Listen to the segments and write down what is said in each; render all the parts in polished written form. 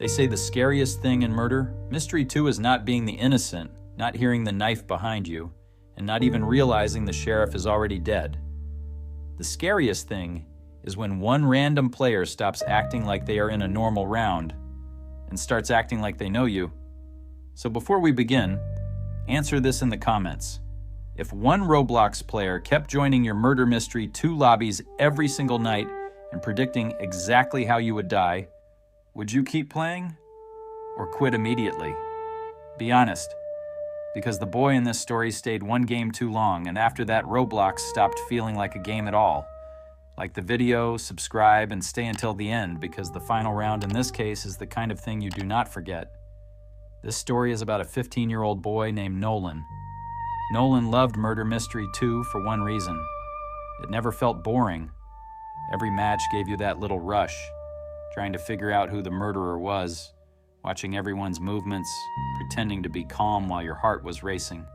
They say the scariest thing in murder mystery 2 is not being the innocent, not hearing the knife behind you, and not even realizing the sheriff is already dead. The scariest thing is when one random player stops acting like they are in a normal round and starts acting like they know you. So before we begin, answer this in the comments. If one Roblox player kept joining your Murder Mystery 2 lobbies every single night and predicting exactly how you would die, would you keep playing or quit immediately? Be honest, because the boy in this story stayed one game too long, and after that Roblox stopped feeling like a game at all. Like the video, subscribe, and stay until the end, because the final round in this case is the kind of thing you do not forget. This story is about a 15-year-old boy named Nolan. Nolan loved Murder Mystery 2 for one reason. It never felt boring. Every match gave you that little rush, trying to figure out who the murderer was, watching everyone's movements, pretending to be calm while your heart was racing.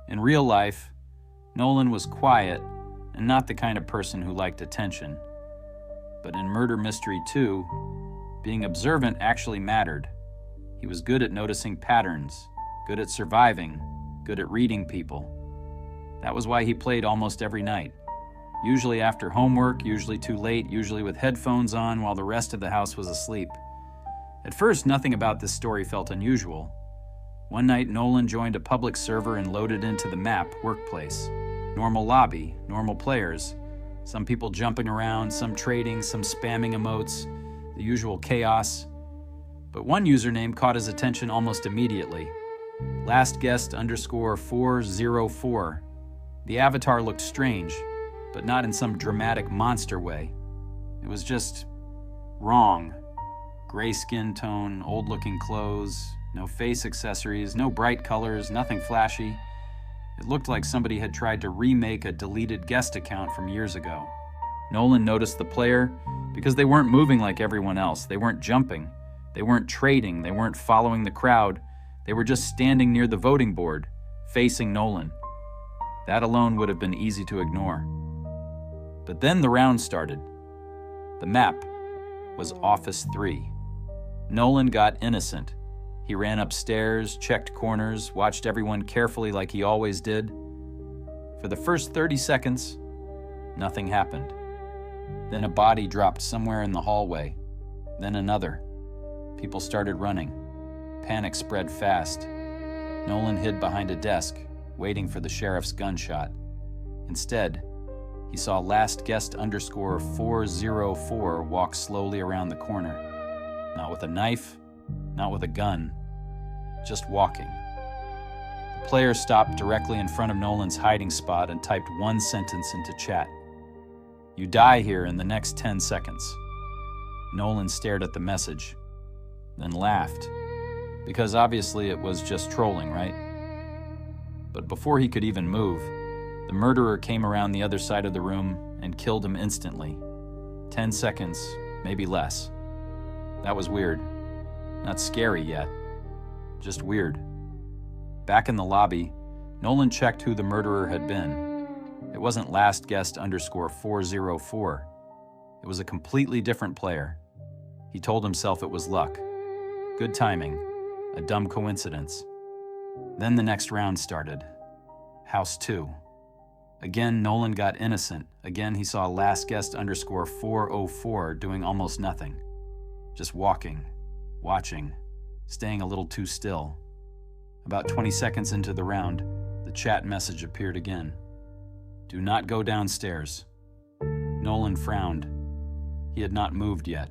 In real life, Nolan was quiet and not the kind of person who liked attention. But in Murder Mystery 2, being observant actually mattered. He was good at noticing patterns, good at surviving, good at reading people. That was why he played almost every night. Usually after homework, usually too late, usually with headphones on while the rest of the house was asleep. At first, nothing about this story felt unusual. One night, Nolan joined a public server and loaded into the map Workplace. Normal lobby, normal players. Some people jumping around, some trading, some spamming emotes, the usual chaos. But one username caught his attention almost immediately. lastguest_404. The avatar looked strange, but not in some dramatic monster way. It was just wrong. Gray skin tone, old-looking clothes, no face accessories, no bright colors, nothing flashy. It looked like somebody had tried to remake a deleted guest account from years ago. Nolan noticed the player because they weren't moving like everyone else. They weren't jumping. They weren't trading. They weren't following the crowd. They were just standing near the voting board, facing Nolan. That alone would have been easy to ignore. But then the round started. The map was Office 3. Nolan got innocent. He ran upstairs, checked corners, watched everyone carefully like he always did. For the first 30 seconds, nothing happened. Then a body dropped somewhere in the hallway. Then another. People started running. Panic spread fast. Nolan hid behind a desk, waiting for the sheriff's gunshot. Instead, he saw lastguest_404 walk slowly around the corner. Not with a knife, not with a gun, just walking. The player stopped directly in front of Nolan's hiding spot and typed one sentence into chat. "You die here in the next 10 seconds. Nolan stared at the message, then laughed, because obviously it was just trolling, right? But before he could even move, the murderer came around the other side of the room and killed him instantly. 10 seconds, maybe less. That was weird. Not scary yet, just weird. Back in the lobby, Nolan checked who the murderer had been. It wasn't lastguest_404. It was a completely different player. He told himself it was luck. Good timing, a dumb coincidence. Then the next round started. House 2. Again, Nolan got innocent. Again, he saw lastguest_404 doing almost nothing. Just walking, watching, staying a little too still. About 20 seconds into the round, the chat message appeared again. "Do not go downstairs." Nolan frowned. He had not moved yet.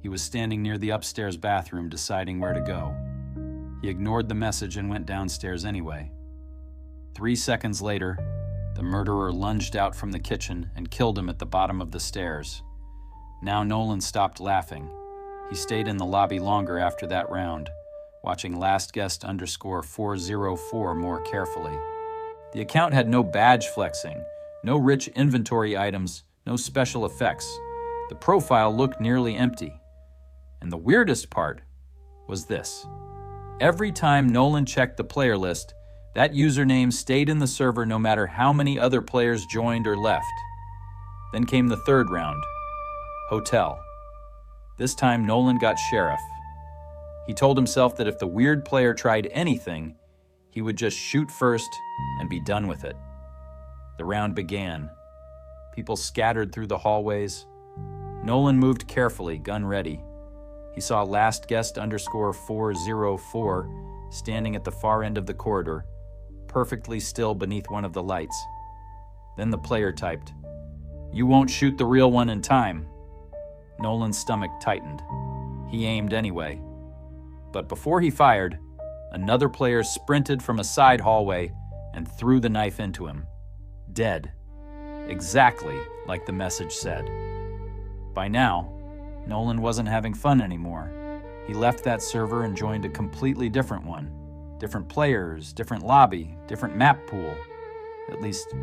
He was standing near the upstairs bathroom deciding where to go. He ignored the message and went downstairs anyway. 3 seconds later, the murderer lunged out from the kitchen and killed him at the bottom of the stairs. Now Nolan stopped laughing. He stayed in the lobby longer after that round, watching lastguest_404 more carefully. The account had no badge flexing, no rich inventory items, no special effects. The profile looked nearly empty. And the weirdest part was this. Every time Nolan checked the player list, that username stayed in the server no matter how many other players joined or left. Then came the third round. Hotel. This time, Nolan got sheriff. He told himself that if the weird player tried anything, he would just shoot first and be done with it. The round began. People scattered through the hallways. Nolan moved carefully, gun ready. He saw last guest _404 standing at the far end of the corridor, perfectly still beneath one of the lights. Then the player typed, "You won't shoot the real one in time." Nolan's stomach tightened. He aimed anyway. But before he fired, another player sprinted from a side hallway and threw the knife into him. Dead. Exactly like the message said. By now, Nolan wasn't having fun anymore. He left that server and joined a completely different one. Different players, different lobby, different map pool. At least,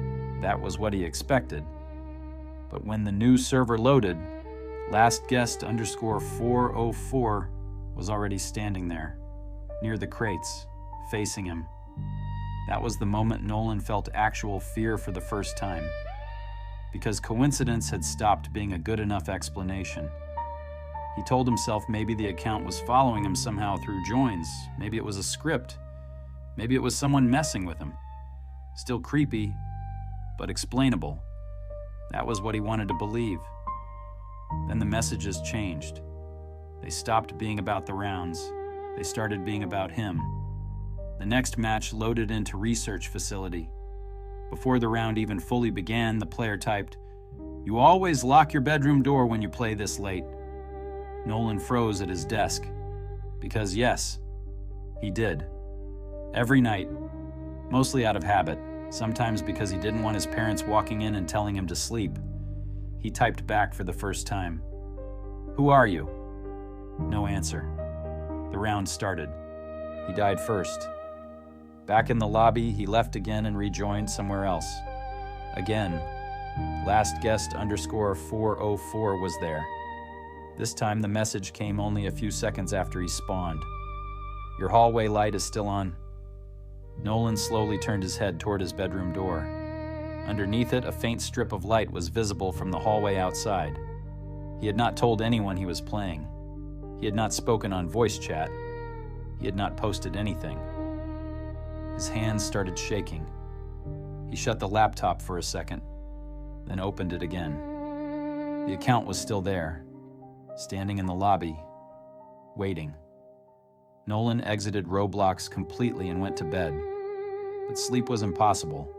that was what he expected. But when the new server loaded, last guest _404 was already standing there, near the crates, facing him. That was the moment Nolan felt actual fear for the first time, because coincidence had stopped being a good enough explanation. He told himself maybe the account was following him somehow through joins, maybe it was a script, maybe it was someone messing with him. Still creepy, but explainable. That was what he wanted to believe. Then the messages changed. They stopped being about the rounds. They started being about him. The next match loaded into research facility. Before the round even fully began, the player typed, "You always lock your bedroom door when you play this late." Nolan froze at his desk. Because yes, he did. Every night, mostly out of habit, sometimes because he didn't want his parents walking in and telling him to sleep. He typed back for the first time, "Who are you?" No answer. The round started. He died first. Back in the lobby, he left again and rejoined somewhere else. Again, last guest _404 was there. This time the message came only a few seconds after he spawned. "Your hallway light is still on." Nolan slowly turned his head toward his bedroom door. Underneath it, a faint strip of light was visible from the hallway outside. He had not told anyone he was playing. He had not spoken on voice chat. He had not posted anything. His hands started shaking. He shut the laptop for a second, then opened it again. The account was still there, standing in the lobby, waiting. Nolan exited Roblox completely and went to bed, but sleep was impossible.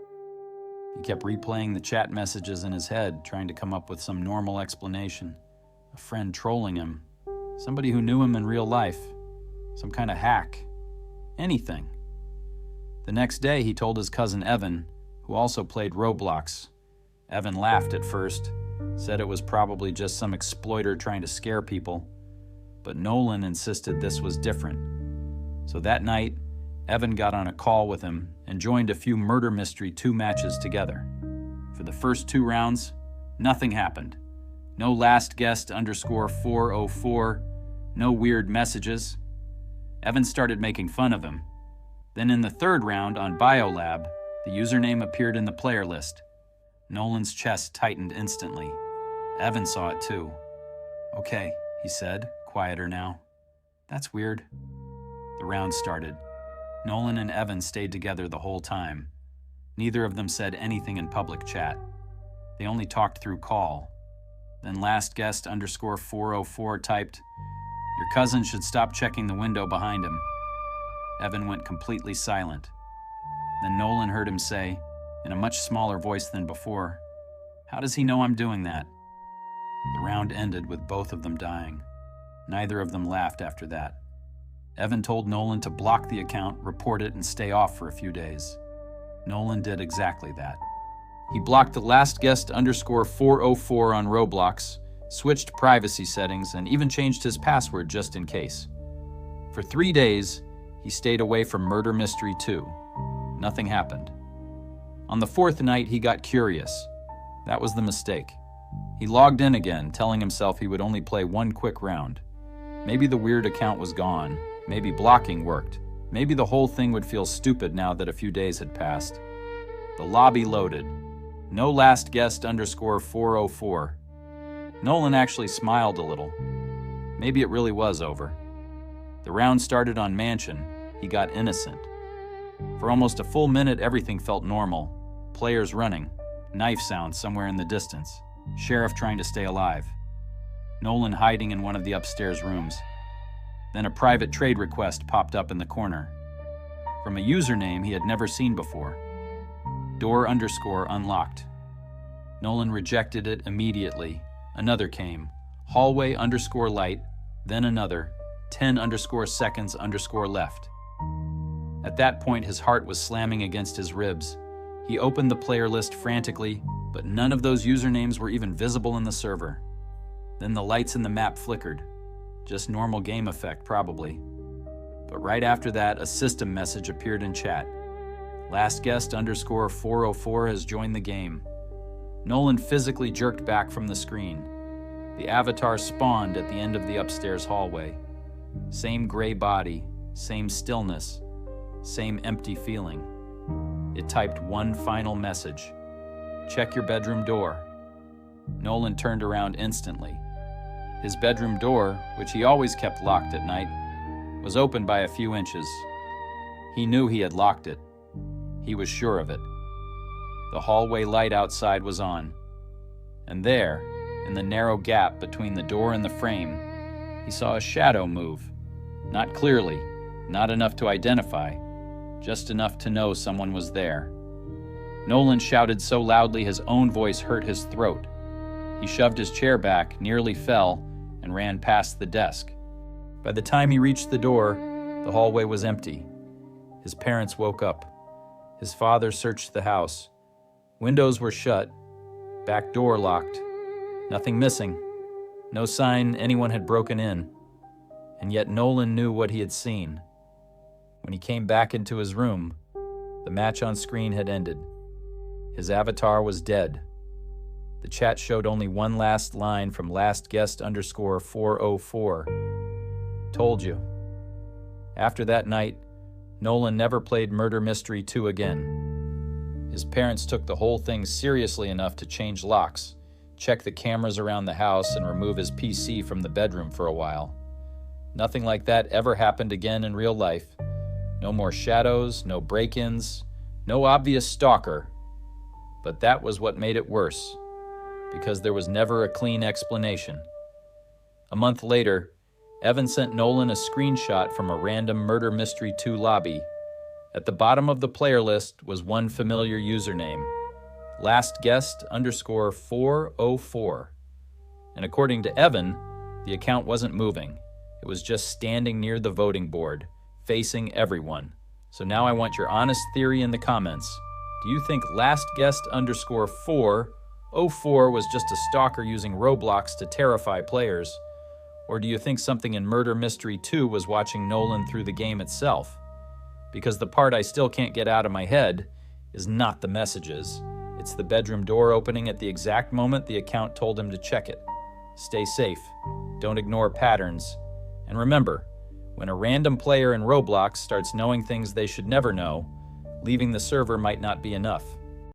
He kept replaying the chat messages in his head, trying to come up with some normal explanation. A friend trolling him, somebody who knew him in real life, some kind of hack, anything. The next day, he told his cousin Evan, who also played Roblox. Evan laughed at first, said it was probably just some exploiter trying to scare people, but Nolan insisted this was different. So that night, Evan got on a call with him and joined a few Murder Mystery 2 matches together. For the first 2 rounds, nothing happened. No last guest _404, no weird messages. Evan started making fun of him. Then in the 3rd round on Biolab, the username appeared in the player list. Nolan's chest tightened instantly. Evan saw it too. "Okay," he said, quieter now. "That's weird." The round started. Nolan and Evan stayed together the whole time. Neither of them said anything in public chat. They only talked through call. Then last guest _404 typed, "Your cousin should stop checking the window behind him." Evan went completely silent. Then Nolan heard him say, in a much smaller voice than before, "How does he know I'm doing that?" The round ended with both of them dying. Neither of them laughed after that. Evan told Nolan to block the account, report it, and stay off for a few days. Nolan did exactly that. He blocked the last guest _404 on Roblox, switched privacy settings, and even changed his password just in case. For 3 days, he stayed away from Murder Mystery 2. Nothing happened. On the 4th night, he got curious. That was the mistake. He logged in again, telling himself he would only play 1 quick round. Maybe the weird account was gone. Maybe blocking worked. Maybe the whole thing would feel stupid now that a few days had passed. The lobby loaded. No last guest _404. Nolan actually smiled a little. Maybe it really was over. The round started on Mansion. He got innocent. For almost a full minute, everything felt normal. Players running, knife sounds somewhere in the distance, sheriff trying to stay alive, Nolan hiding in one of the upstairs rooms. Then a private trade request popped up in the corner, from a username he had never seen before. Door_unlocked. Nolan rejected it immediately. Another came. Hallway_light, then another. 10_seconds_left. At that point, his heart was slamming against his ribs. He opened the player list frantically, but none of those usernames were even visible in the server. Then the lights in the map flickered. Just normal game effect, probably. But right after that, a system message appeared in chat. Last guest _404 has joined the game. Nolan physically jerked back from the screen. The avatar spawned at the end of the upstairs hallway. Same gray body, same stillness, same empty feeling. It typed one final message. Check your bedroom door. Nolan turned around instantly. His bedroom door, which he always kept locked at night, was open by a few inches. He knew he had locked it. He was sure of it. The hallway light outside was on. And there, in the narrow gap between the door and the frame, he saw a shadow move. Not clearly, not enough to identify, just enough to know someone was there. Nolan shouted so loudly his own voice hurt his throat. He shoved his chair back, nearly fell, and ran past the desk. By the time he reached the door, the hallway was empty. His parents woke up. His father searched the house. Windows were shut, back door locked. Nothing missing. No sign anyone had broken in. And yet Nolan knew what he had seen. When he came back into his room, the match on screen had ended. His avatar was dead. The chat showed only one last line from last guest _404. Told you. After that night, Nolan never played Murder Mystery 2 again. His parents took the whole thing seriously enough to change locks, check the cameras around the house, and remove his PC from the bedroom for a while. Nothing like that ever happened again in real life. No more shadows, no break-ins, no obvious stalker. But that was what made it worse, because there was never a clean explanation. A month later, Evan sent Nolan a screenshot from a random Murder Mystery 2 lobby. At the bottom of the player list was one familiar username, last guest _404. And according to Evan, the account wasn't moving. It was just standing near the voting board, facing everyone. So now I want your honest theory in the comments. Do you think last guest _404 was just a stalker using Roblox to terrify players? Or do you think something in Murder Mystery 2 was watching Nolan through the game itself? Because the part I still can't get out of my head is not the messages. It's the bedroom door opening at the exact moment the account told him to check it. Stay safe. Don't ignore patterns. And remember, when a random player in Roblox starts knowing things they should never know, leaving the server might not be enough.